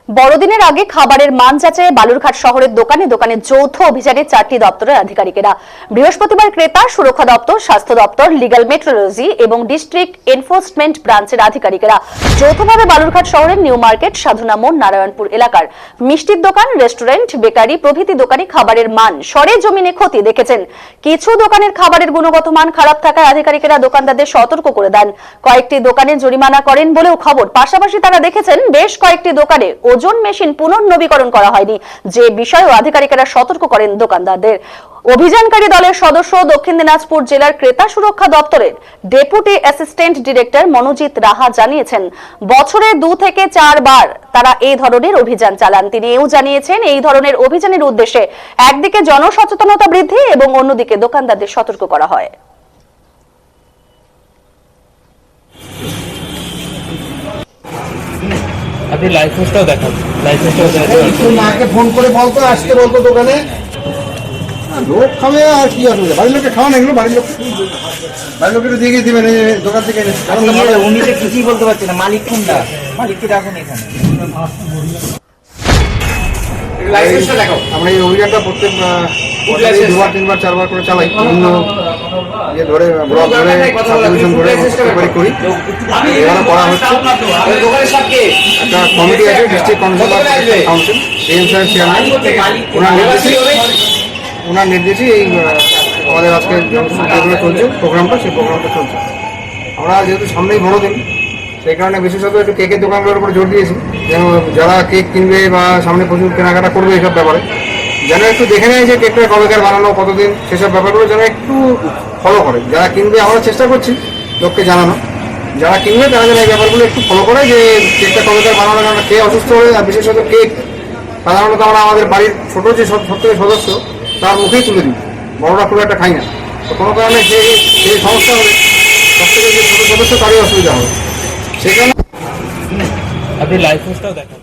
বড়দিনের আগে খাবারের মান যাচাইয়ে বালুরঘাট শহরের দোকানে দোকানে যৌথ অভিযানে 4টি দপ্তরের আধিকারিকেরা। বৃহস্পতিবার ক্রেতা সুরক্ষা দপ্তর, স্বাস্থ্য দপ্তর, লিগ্যাল মেট্রোলজি এবং ডিস্ট্রিক্ট এনফোর্সমেন্ট ব্রাঞ্চের আধিকারিকেরা যৌথভাবে বালুরঘাট শহরের নিউ মার্কেট, সাধনা মোড়, নারায়ণপুর এলাকার মিষ্টির দোকান, রেস্টুরেন্ট, বেকারি প্রভৃতি দোকানে খাবারের মান সরেজমিনে খতিয়ে দেখেছেন। কিছু দোকানের খাবারের গুণগত মান খারাপ থাকায় আধিকারিকেরা দোকানদারদের সতর্ক করে দেন। কয়েকটি দোকানে জরিমানা করেন বলেও খবর। পাশাপাশি তারা দেখেছেন বেশ কয়েকটি দোকানে ওজন মেশিন পুনর্নবীকরণ করা হয়নি, যে বিষয়েও আধিকারিকেরা সতর্ক করেন দোকানদারদের। অভিযানকারী দলের সদস্য দক্ষিণ দিনাজপুর জেলার ক্রেতা সুরক্ষা দপ্তরের ডেপুটি অ্যাসিস্ট্যান্ট ডিরেক্টর মনোজিৎ রাহা জানিয়েছেন, বছরে 2 থেকে 4 বার তারা এই ধরনের অভিযান চালান। তিনি এও জানিয়েছেন, এই ধরনের অভিযানের উদ্দেশ্যে একদিকে জনসচেতনতা বৃদ্ধি এবং অন্যদিকে দোকানদারদের সতর্ক করা হয়। আপনি লাইসেন্সটাও দেখান, একটু মাকে ফোন করে বলতো, আসতে বলতো দোকানে। লোক খাবে আর কি অসুবিধা, বাড়ির লোককে খাওয়ান, এগুলো বাড়ির লোককে দিয়ে গিয়ে দিবেন দোকান থেকে এনে। উনি তো কিছুই বলতে পারছেন না, মালিক কোনটা, মালিককে ডাকুন এখানে। আমরা এই অভিযানটা প্রত্যেক 2বার 3বার 4বার করে চালাই, বিভিন্ন ইয়ে ধরে ব্লক ধরে সাবডিভিশন ধরে করি। এবারে করা হচ্ছে, একটা কমিটি আছে, ডিস্ট্রিক্ট কাউন্সিল এএমসিআর চেয়ারম্যান, ওনার নির্দেশে এই আমাদের আজকে যেগুলো চলছে প্রোগ্রামটা, সেই প্রোগ্রামটা চলছে। আমরা যেহেতু সামনেই বড়দিন, সেই কারণে বিশেষত একটু কেকের দোকানগুলোর উপর জোর দিয়েছি, যেন যারা কেক কিনবে বা সামনে প্রচুর কেনাকাটা করবে এইসব ব্যাপারে যেন একটু দেখে নেয় যে কেকটা কবেকার বানানো, কতদিন, সেসব ব্যাপারগুলো যেন একটু ফলো করে। যারা কিনবে আমরা চেষ্টা করছি লোককে জানানো, যারা কিনবে তারা যেন এই ব্যাপারগুলো একটু ফলো করে, যে কেকটা কবেকার বানানো, কারণ কে অসুস্থ হলে, আর বিশেষত কেক সাধারণত আমরা আমাদের বাড়ির ছোটো যে সব থেকে সদস্য তার মুখেই তুলে দিই, বড়রা খুব একটা খাই না। তো কোনো কারণে যে সমস্যা হবে, সব থেকে যে ছোটো সদস্য তারই অসুবিধা হবে। সেখানে আপনি লাইসেন্সটাও দেখান।